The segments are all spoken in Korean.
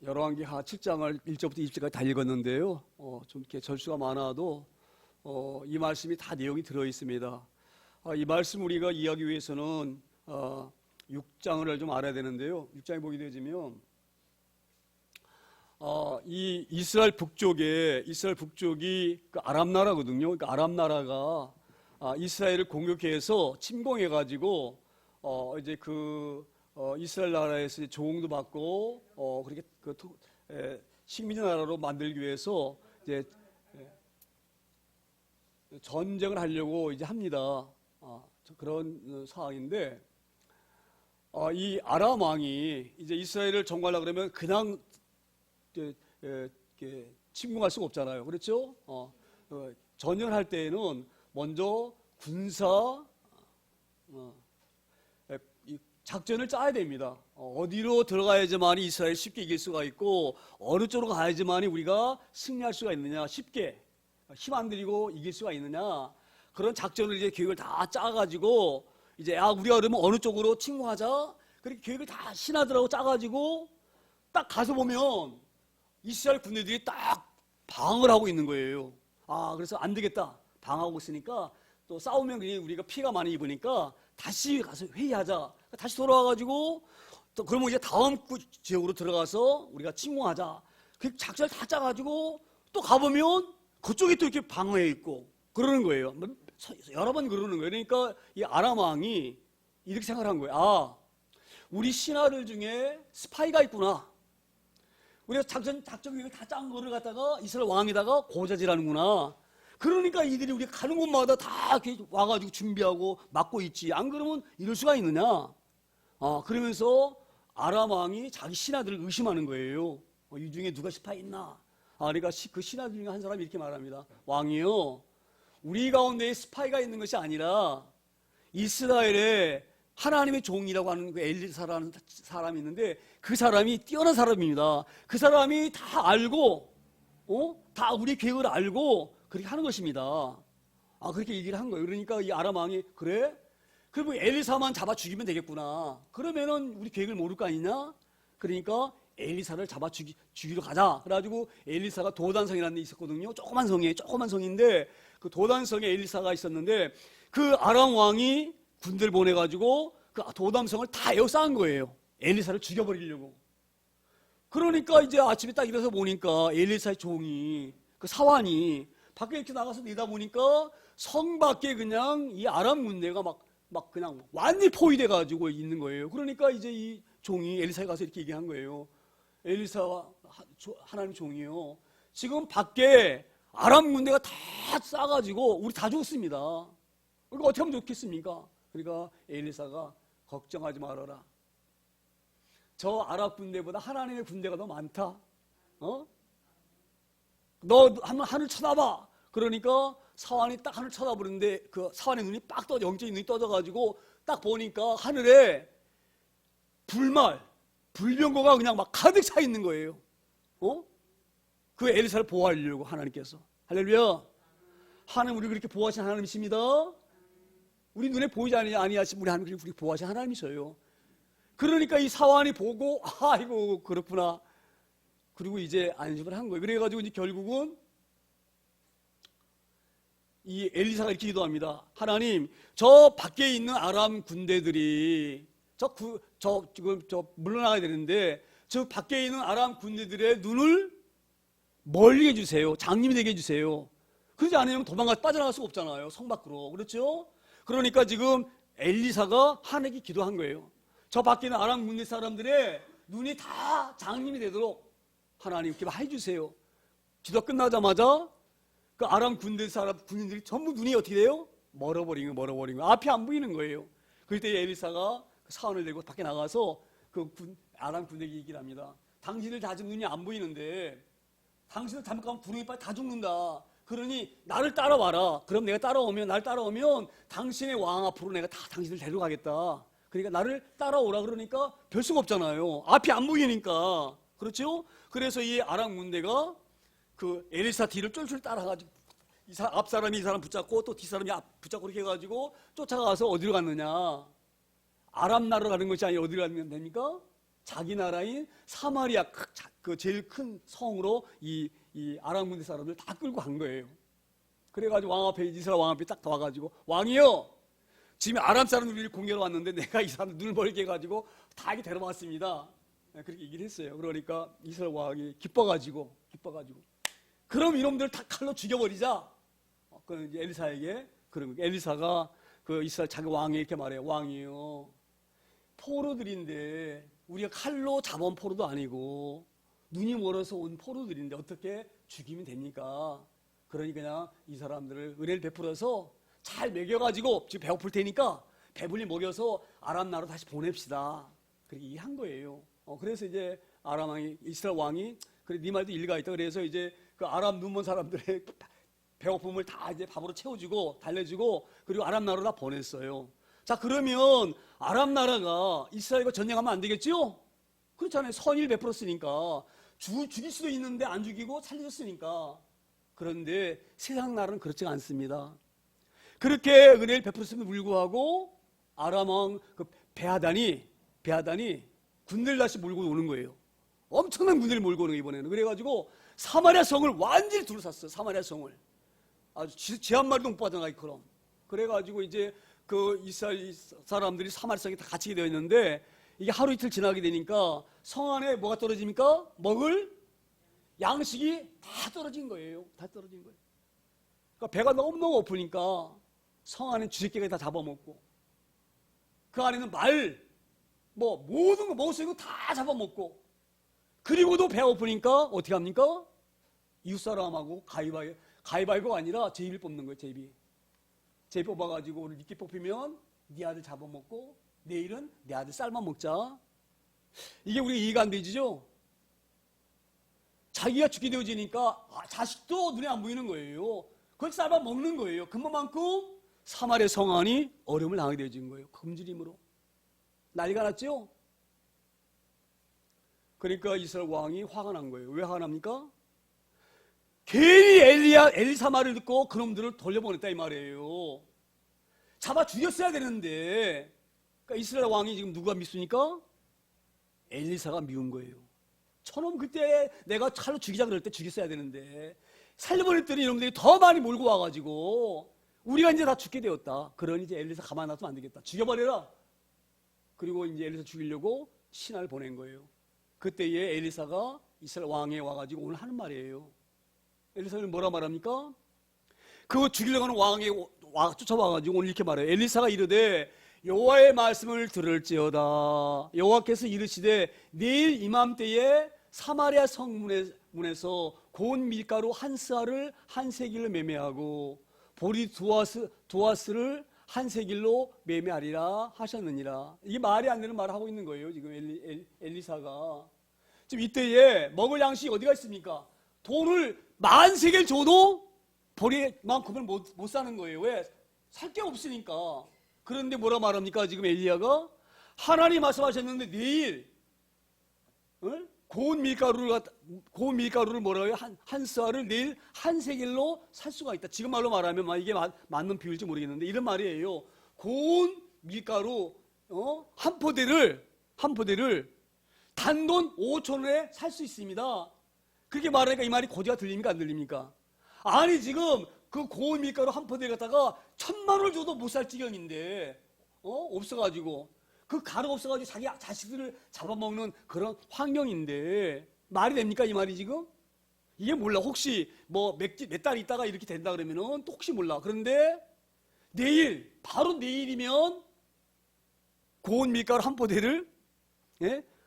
열왕기하 7장을 1절부터 20절까지 다 읽었는데요. 좀 이렇게 절수가 많아도 이 말씀이 다 내용이 들어 있습니다. 이 말씀 우리가 이해하기 위해서는 6장을 좀 알아야 되는데요. 6장에 보게 되면 이 이스라엘 북쪽이 그 아람 나라거든요. 그러니까 아람 나라가 이스라엘을 공격해서 침공해 가지고 이제 이스라엘 나라에서 조공도 받고 그렇게 식민지 나라로 만들기 위해서 이제 전쟁을 하려고 이제 합니다. 그런 상황인데 이 아람 왕이 이제 이스라엘을 점거하려고 그러면 그냥 침공할 수가 없잖아요. 그렇죠? 전쟁을 할 때에는 먼저 군사 작전을 짜야 됩니다. 어디로 들어가야지만 이스라엘 쉽게 이길 수가 있고 어느 쪽으로 가야지만 우리가 승리할 수가 있느냐, 쉽게 힘 안 들이고 이길 수가 있느냐, 그런 작전을 이제 계획을 다 짜가지고 이제 우리가 그러면 어느 쪽으로 침공하자, 그렇게 계획을 다 신하들하고 짜가지고 딱 가서 보면 이스라엘 군대들이 딱 방어를 하고 있는 거예요. 그래서 안 되겠다, 방어하고 있으니까 또 싸우면 우리가 피해가 많이 입으니까 다시 가서 회의하자. 다시 돌아와가지고 또 그러면 이제 다음 지역으로 들어가서 우리가 침공하자. 그 작전을 다 짜가지고 또 가보면 그쪽에 또 이렇게 방어해 있고 그러는 거예요. 여러 번 그러는 거예요. 그러니까 이 아람 왕이 이렇게 생각한 거예요. 우리 신하들 중에 스파이가 있구나. 우리가 작전 계획을 다 짠 거를 갖다가 이스라엘 왕에다가 고자질하는구나. 그러니까 이들이 우리가 가는 곳마다 다 이렇게 와가지고 준비하고 막고 있지. 안 그러면 이럴 수가 있느냐. 그러면서 아람 왕이 자기 신하들을 의심하는 거예요. 이 중에 누가 스파이 있나. 그러니까 그 신하들 중에 한 사람이 이렇게 말합니다. 왕이요, 우리 가운데에 스파이가 있는 것이 아니라 이스라엘의 하나님의 종이라고 하는 그 엘리사라는 사람이 있는데 그 사람이 뛰어난 사람입니다. 그 사람이 다 알고 다 우리 계획을 알고 그렇게 하는 것입니다. 그렇게 얘기를 한 거예요. 그러니까 이 아람 왕이 그래? 그럼 엘리사만 잡아 죽이면 되겠구나. 그러면은 우리 계획을 모를 거 아니냐? 그러니까 엘리사를 잡아 죽이러 가자. 그래가지고 엘리사가 도단성이라는 데 있었거든요. 조그만 성인데 그 도단성에 엘리사가 있었는데 그 아람 왕이 군대를 보내가지고 그 도단성을 다 에워싼 거예요. 엘리사를 죽여버리려고. 그러니까 이제 아침에 딱 일어서 보니까 엘리사의 종이, 그 사환이 밖에 이렇게 나가서 내다보니까 성 밖에 그냥 이 아람 군대가 막 그냥 완전히 포위돼가지고 있는 거예요. 그러니까 이제 이 종이 엘리사에 가서 이렇게 얘기한 거예요. 엘리사와 하나님 종이요, 지금 밖에 아람 군대가 다 싸가지고 우리 다 죽었습니다. 그러니까 어떻게 하면 좋겠습니까? 그러니까 엘리사가 걱정하지 말아라. 저 아람 군대보다 하나님의 군대가 더 많다. 너 한번 하늘 쳐다봐. 그러니까 사환이 딱 하늘 쳐다보는데 그 사환의 눈이 빡 떠져, 영적인 눈이 떠져가지고 딱 보니까 하늘에 불병거가 그냥 막 가득 차 있는 거예요. 그 엘리사를 보호하려고 하나님께서. 할렐루야. 하나님 우리 그렇게 보호하신 하나님이십니다. 우리 눈에 보이지 아니하신 우리 하나님 우리 보호하신 하나님이셔요. 그러니까 이 사환이 보고 아이고 그렇구나. 그리고 이제 안심을 한 거예요. 그래가지고 이제 결국은 이 엘리사가 이렇게 기도합니다. 하나님, 저 밖에 있는 아람 군대들이 지금 물러나가야 되는데 저 밖에 있는 아람 군대들의 눈을 멀리 해주세요. 장님이 되게 해주세요. 그러지 않으면 빠져나갈 수가 없잖아요. 성 밖으로. 그렇죠? 그러니까 지금 엘리사가 하나님께 기도한 거예요. 저 밖에 있는 아람 군대 사람들의 눈이 다 장님이 되도록 하나님께 해주세요. 기도 끝나자마자 그 아람 군인들이 전부 눈이 어떻게 돼요? 멀어버린 거예요. 앞이 안 보이는 거예요. 그때 엘리사가 그 사원을 들고 밖에 나가서 아람 군대에게 얘기를 합니다. 당신들 다 지금 눈이 안 보이는데 당신들 잘못하면 구름이 빨리 다 죽는다. 그러니 나를 따라와라. 그럼 나를 따라오면 당신의 왕 앞으로 내가 다 당신을 데려가겠다. 그러니까 나를 따라오라. 그러니까 별 수가 없잖아요. 앞이 안 보이니까. 그렇죠? 그래서 이 아람 군대가 그 엘리사 뒤를 쫄쫄 따라가지고 앞 사람이 이 사람 붙잡고 또 뒷 사람이 붙잡고 이렇게 해가지고 쫓아가서 어디로 갔느냐? 아람 나라로 가는 것이 아니라 어디로 가는 됩니까? 자기 나라인 사마리아, 그 제일 큰 성으로 이 아람 군대 사람들 다 끌고 간 거예요. 그래가지고 왕 앞에 이스라엘 왕 앞에 딱 와가지고 왕이요, 지금 아람 사람들이 공격을 왔는데 내가 이 사람들 눈을 멀게 해가지고 다 이렇게 데려왔습니다. 그렇게 얘기를 했어요. 그러니까 이스라엘 왕이 기뻐가지고 그럼 이놈들 다 칼로 죽여버리자. 그 이제 엘리사에게 그런 거예요. 엘리사가 그 이스라엘 자기 왕에 이렇게 말해요. 왕이요, 포로들인데 우리가 칼로 잡아온 포로도 아니고 눈이 멀어서 온 포로들인데 어떻게 죽이면 됩니까? 그러니 그냥 이 사람들을 은혜를 베풀어서 잘 먹여가지고 지금 배고플 테니까 배불리 먹여서 아람 나라로 다시 보냅시다. 그렇게 얘기한 거예요. 그래서 이제 아람 왕이, 이스라엘 왕이, 그래 네 말도 일리가 있다. 그래서 이제 그 아람 눈먼 사람들의 배고픔을 다 이제 밥으로 채워주고 달래주고 그리고 아람 나라로 다 보냈어요. 자, 그러면 아람 나라가 이스라엘과 전쟁하면 안 되겠지요? 그렇잖아요. 선의를 베풀었으니까. 죽일 수도 있는데 안 죽이고 살려줬으니까. 그런데 세상 나라는 그렇지 않습니다. 그렇게 은혜를 베풀었음에도 불구하고 아람 왕 그 베하단이 군대를 다시 몰고 오는 거예요. 엄청난 군대를 몰고 오는 거예요, 이번에는. 그래가지고 사마리아 성을 완전히 둘러쌌어요. 사마리아 성을. 아주 쥐 한 마리도 못 빠져나가기처럼. 그래가지고 이제 그 이스라엘 사람들이 사마리아 성에 다 갇히게 되어 있는데 이게 하루 이틀 지나게 되니까 성 안에 뭐가 떨어집니까? 먹을 양식이 다 떨어진 거예요. 다 떨어진 거예요. 그러니까 배가 너무너무 고프니까 성 안에 쥐새끼가 다 잡아먹고 그 안에는 모든 거 먹을 수 있는 거 다 잡아먹고 그리고도 배가 고프니까 어떻게 합니까? 이웃사람하고 가위바위보가 아니라 제비를 뽑는 거예요. 제비 뽑아가지고 오늘 이끼 뽑히면 네 아들 잡아먹고 내일은 내 아들 삶아 먹자. 이게 우리가 이해가 안 되지죠? 자기가 죽게 되어지니까 자식도 눈에 안 보이는 거예요. 그걸 삶아 먹는 거예요. 그만큼 사마리아 성 안이 어려움을 당하게 되어진 거예요. 굶주림으로. 난리가 났죠? 그러니까 이스라엘 왕이 화가 난 거예요. 왜 화가 납니까? 괜히 엘리사 말을 듣고 그놈들을 돌려보냈다 이 말이에요. 잡아 죽였어야 되는데, 그러니까 이스라엘 왕이 지금 누가 미수니까? 엘리사가 미운 거예요. 저놈 그때 내가 칼로 죽이자 그럴 때 죽였어야 되는데 살려보냈더니 이놈들이 더 많이 몰고 와가지고 우리가 이제 다 죽게 되었다. 그러니 이제 엘리사 가만 놔두면 안 되겠다. 죽여버려라. 그리고 이제 엘리사 죽이려고 신하를 보낸 거예요. 그때에 엘리사가 이스라엘 왕에 와가지고 오늘 하는 말이에요. 엘리사는 뭐라 말합니까? 그거 죽이려고 하는 왕에 쫓아와가지고 오늘 이렇게 말해요. 엘리사가 이르되 여호와의 말씀을 들을지어다. 여호와께서 이르시되 내일 이맘때에 사마리아 성문에서 고운 밀가루 한 스아를 한 세길로 매매하고 보리 두아스를 한 세길로 매매하리라 하셨느니라. 이게 말이 안 되는 말을 하고 있는 거예요. 지금 엘리사가. 지금 이때에 먹을 양식이 어디가 있습니까? 돈을 10,000세겔 줘도 보리만큼을 못 사는 거예요. 왜? 살 게 없으니까. 그런데 뭐라 말합니까? 지금 엘리야가 하나님 말씀하셨는데 내일 고운 밀가루를 뭐라고요? 한 스아를 내일 한 세겔로 살 수가 있다. 지금 말로 말하면 이게 맞는 비율일지 모르겠는데 이런 말이에요. 고운 밀가루 한 포대를 단돈 5,000원에 살 수 있습니다. 그렇게 말하니까 이 말이 고지가 들립니까? 안 들립니까? 아니 지금 그 고운 밀가루 한 포대 갖다가 1,000만 원을 줘도 못 살 지경인데 없어가지고 그 가루가 없어가지고 자기 자식들을 잡아먹는 그런 환경인데 말이 됩니까 이 말이 지금? 이게 몰라. 혹시 뭐 몇 달 있다가 이렇게 된다 그러면은 또 혹시 몰라. 그런데 바로 내일이면 고운 밀가루 한 포대를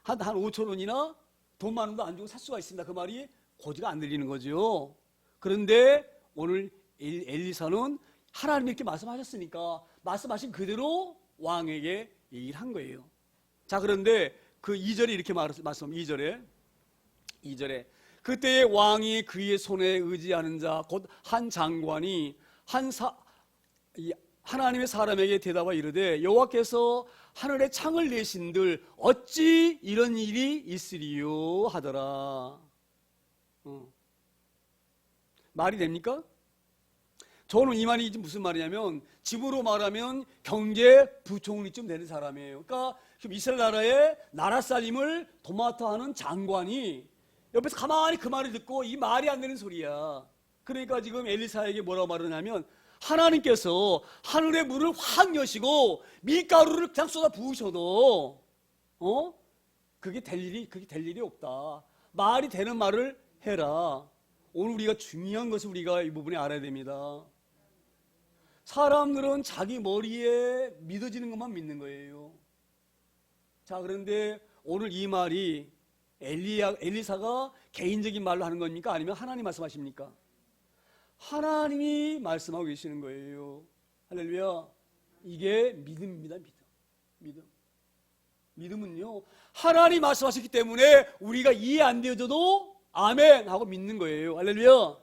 한 5,000원이나 돈 많은 거 안 주고 살 수가 있습니다. 그 말이 고지가 안 들리는 거죠. 그런데 오늘 엘리사는 하나님이 이렇게 말씀하셨으니까 말씀하신 그대로 왕에게 얘기를 한 거예요. 자, 그런데 그 2절에 이렇게 말씀합니다. 2절에 그때의 왕이 그의 손에 의지하는 자 곧 한 장관이 하나님의 사람에게 대답하 이르되 여호와께서 하늘에 창을 내신들 어찌 이런 일이 있으리요 하더라. 말이 됩니까? 저는 이 말이 무슨 말이냐면 집으로 말하면 경제 부총리쯤 되는 사람이에요. 그러니까 지금 이스라엘 나라의 나라 살림을 도맡아 하는 장관이 옆에서 가만히 그 말을 듣고 이 말이 안 되는 소리야. 그러니까 지금 엘리사에게 뭐라고 말하냐면 하나님께서 하늘의 문을 확 여시고 밀가루를 그냥 쏟아 부으셔도 그게 될 일이 없다. 말이 되는 말을 해라. 오늘 우리가 중요한 것을 우리가 이 부분에 알아야 됩니다. 사람들은 자기 머리에 믿어지는 것만 믿는 거예요. 자, 그런데 오늘 이 말이 엘리사가 개인적인 말로 하는 겁니까? 아니면 하나님 말씀하십니까? 하나님이 말씀하고 계시는 거예요. 할렐루야. 이게 믿음입니다. 믿음. 믿음은요, 하나님 말씀하셨기 때문에 우리가 이해 안 되어져도 아멘 하고 믿는 거예요. 할렐루야.